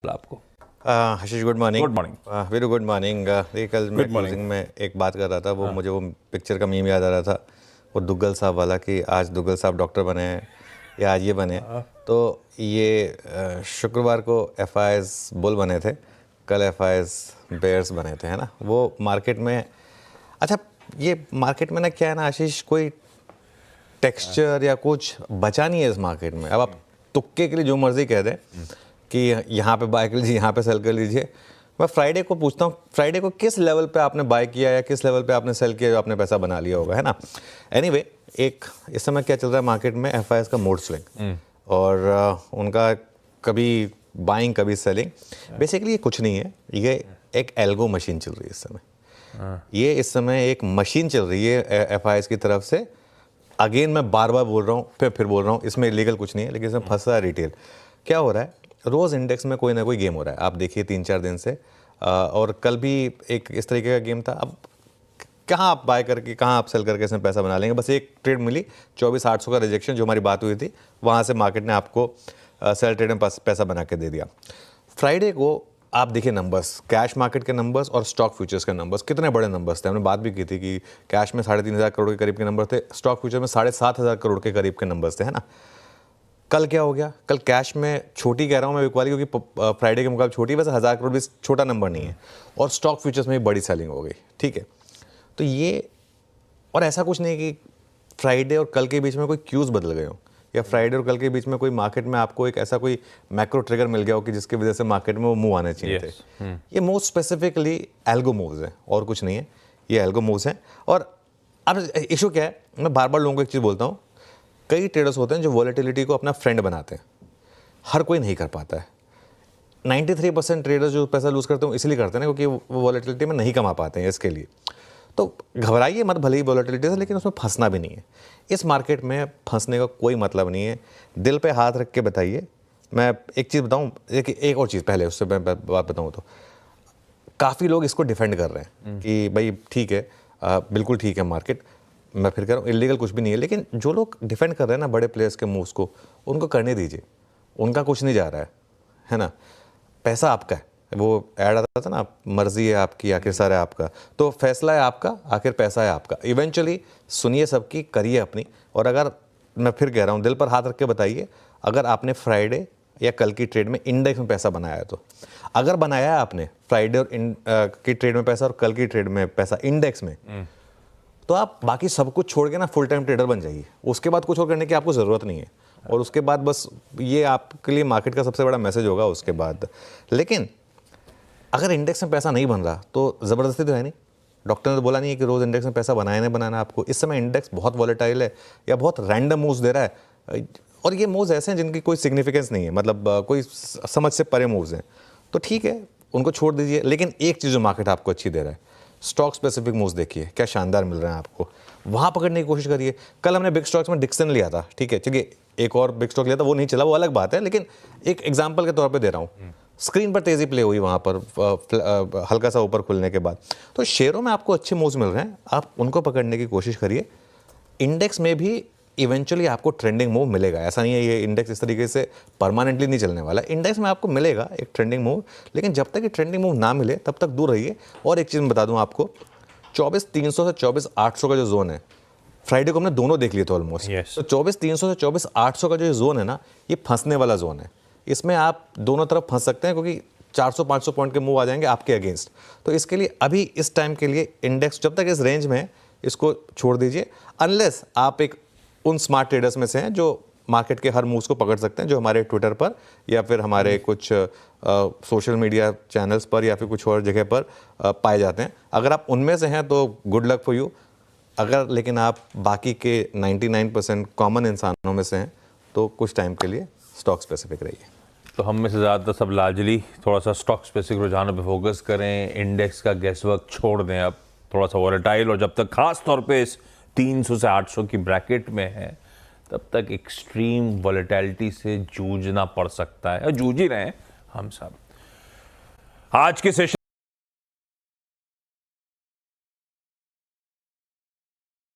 आपको Ashish good morning. Good morning. Very good morning. देखिए कल मैं क्लोजिंग में एक बात कर रहा था, वो मुझे वो पिक्चर का मीम याद आ रहा था, वो दुग्गल साहब वाला कि आज दुग्गल साहब डॉक्टर बने हैं या आज ये बने हैं। तो ये शुक्रवार को एफआईएस बुल बने थे, कल एफआईएस बेयर्स बने थे, है ना। वो मार्केट में, अच्छा ये मार्केट में ना क्या है ना आशीष, कोई टेक्सचर या कुछ बचा नहीं है इस मार्केट में। अब आप तुक्के के लिए जो मर्जी कह दें कि यहाँ पे बाय कर लीजिए, यहाँ पे सेल कर लीजिए। मैं फ्राइडे को पूछता हूँ, फ्राइडे को किस लेवल पे आपने बाय किया या किस लेवल पे आपने सेल किया जो आपने पैसा बना लिया होगा, है ना। एनीवे, एक इस समय क्या चल रहा है मार्केट में, एफआईएस का मूड स्विंग और उनका कभी बाइंग कभी सेलिंग। बेसिकली ये कुछ नहीं है, ये एक एल्गो मशीन चल रही है इस समय। ये इस समय एक मशीन चल रही है एफआईएस की तरफ से। अगेन मैं बार बार बोल रहा हूँ, फिर बोल रहा हूँ, इसमें इलीगल कुछ नहीं है, लेकिन इसमें फंसा है रिटेल। क्या हो रहा है, रोज़ इंडेक्स में कोई ना कोई गेम हो रहा है, आप देखिए 3-4 दिन से। और कल भी एक इस तरीके का गेम था। अब कहाँ आप बाय करके कहाँ आप सेल करके इसमें पैसा बना लेंगे। बस एक ट्रेड मिली 24,800 का रिजेक्शन, जो हमारी बात हुई थी, वहाँ से मार्केट ने आपको सेल ट्रेड में पैसा बना के दे दिया। फ्राइडे को आप देखिए नंबर्स, कैश मार्केट के नंबर्स और स्टॉक फ्यूचर्स के नंबर्स, कितने बड़े नंबर्स थे। हमने बात भी की थी कि कैश में 3,500 करोड़ के करीब के नंबर थे, स्टॉक फ्यूचर में 7,500 करोड़ के करीब के नंबर्स थे, है ना। कल क्या हो गया, कल कैश में छोटी कह रहा हूँ मैं बिकवाली, क्योंकि फ्राइडे के मुकाबले छोटी, वैसे 1,000 करोड़ भी छोटा नंबर नहीं है, और स्टॉक फ्यूचर्स में भी बड़ी सेलिंग हो गई, ठीक है। तो ये, और ऐसा कुछ नहीं कि फ्राइडे और कल के बीच में कोई क्यूज़ बदल गए हो, या फ्राइडे और कल के बीच में कोई मार्केट में आपको एक ऐसा कोई मैक्रो ट्रिगर मिल गया हो कि जिसकी वजह से मार्केट में वो मूव आने चाहिए थे। ये मूव स्पेसिफिकली एल्गो मूव्स हैं और कुछ नहीं है, ये एल्गो मूव्स हैं। और अब इशू क्या है, मैं बार बार लोगों को एक चीज़ बोलता हूँ, कई ट्रेडर्स होते हैं जो वॉलेटिलिटी को अपना फ्रेंड बनाते हैं, हर कोई नहीं कर पाता है। 93% ट्रेडर्स जो पैसा लूज़ करते हैं इसलिए करते हैं ना, क्योंकि वो वॉलेटिलिटी में नहीं कमा पाते हैं, इसके लिए। तो घबराइए मत भले ही वॉलेटिलिटी से, लेकिन उसमें फंसना भी नहीं है। इस मार्केट में फंसने का कोई मतलब नहीं है। दिल पे हाथ रख के बताइए। मैं एक चीज़ बताऊं, एक और चीज़ पहले उससे मैं बात बताऊं, तो काफ़ी लोग इसको डिफेंड कर रहे हैं कि भाई ठीक है, बिल्कुल ठीक है मार्केट। मैं फिर कह रहा हूँ इलीगल कुछ भी नहीं है, लेकिन जो लोग डिफेंड कर रहे हैं ना बड़े प्लेयर्स के मूव्स को, उनको करने दीजिए, उनका कुछ नहीं जा रहा है ना। पैसा आपका है, वो ऐड आता था ना, मर्जी है आपकी आखिर सर है आपका, तो फैसला है आपका, आखिर पैसा है आपका। इवेंचुअली सुनिए सबकी, करिए अपनी। और अगर मैं फिर कह रहा हूँ, दिल पर हाथ रख के बताइए, अगर आपने फ्राइडे या कल की ट्रेड में इंडेक्स में पैसा बनाया है, तो अगर बनाया है आपने फ्राइडे और की ट्रेड में पैसा और कल की ट्रेड में पैसा इंडेक्स में, तो आप बाकी सब कुछ छोड़ के ना फुल टाइम ट्रेडर बन जाइए। उसके बाद कुछ और करने की आपको ज़रूरत नहीं है, और उसके बाद बस ये आपके लिए मार्केट का सबसे बड़ा मैसेज होगा उसके बाद। लेकिन अगर इंडेक्स में पैसा नहीं बन रहा तो ज़बरदस्ती तो है नहीं, डॉक्टर ने तो बोला नहीं है कि रोज़ इंडेक्स में पैसा बनाया नहीं बनाना आपको। इस समय इंडेक्स बहुत वॉलेटाइल है या बहुत रैंडम मूव्स दे रहा है, और ये मूव्स ऐसे हैं जिनकी कोई सिग्निफिकेंस नहीं है, मतलब कोई समझ से परे मूव्स हैं, तो ठीक है उनको छोड़ दीजिए। लेकिन एक चीज़ जो मार्केट आपको अच्छी दे रहा है, स्टॉक स्पेसिफिक मूव्स देखिए क्या शानदार मिल रहे हैं आपको, वहाँ पकड़ने की कोशिश करिए। कल हमने बिग स्टॉक्स में डिक्सन लिया था, ठीक है, चलिए एक और बिग स्टॉक लिया था, वो नहीं चला, वो अलग बात है, लेकिन एक एग्जांपल के तौर पे दे रहा हूँ। स्क्रीन पर तेज़ी प्ले हुई वहाँ पर हल्का सा ऊपर खुलने के बाद, तो शेयरों में आपको अच्छे मूव्स मिल रहे हैं, आप उनको पकड़ने की कोशिश करिए। इंडेक्स में भी इवेंचुअली आपको ट्रेंडिंग मूव मिलेगा, ऐसा नहीं है ये इंडेक्स इस तरीके से परमानेंटली नहीं चलने वाला। इंडेक्स में आपको मिलेगा एक ट्रेंडिंग मूव, लेकिन जब तक ये ट्रेंडिंग मूव ना मिले तब तक दूर रहिए। और एक चीज़ मैं बता दूं आपको, 24,300 से 24,800 का जो जोन है, फ्राइडे को हमने दोनों देख लिए थे ऑलमोस्ट। तो 24,300 से 24,800 का जो जोन है ना, ये फंसने वाला जोन है। इसमें आप दोनों तरफ फंस सकते हैं, क्योंकि 400-500 पॉइंट के मूव आ जाएंगे आपके अगेंस्ट। तो इसके लिए अभी इस टाइम के लिए इंडेक्स जब तक इस रेंज में है, इसको छोड़ दीजिए, अनलेस आप एक उन स्मार्ट ट्रेडर्स में से हैं जो मार्केट के हर मूव्स को पकड़ सकते हैं, जो हमारे ट्विटर पर या फिर हमारे कुछ सोशल मीडिया चैनल्स पर या फिर कुछ और जगह पर पाए जाते हैं। अगर आप उनमें से हैं तो गुड लक फॉर यू। अगर लेकिन आप बाकी के 99% कॉमन इंसानों में से हैं तो कुछ टाइम के लिए स्टॉक स्पेसिफिक रहिए। तो हम में से ज़्यादातर सब लार्जली थोड़ा सा स्टॉक स्पेसिफिक रुझानों पे फोकस करें, इंडेक्स का गेसवर्क छोड़ दें, अब थोड़ा सा वॉलेटाइल, और जब तक खास तौर पे इस 300 से 800 की ब्रैकेट में है तब तक एक्सट्रीम वॉलेटिलिटी से जूझना पड़ सकता है, और जूझ ही रहे हैं हम सब। आज के सेशन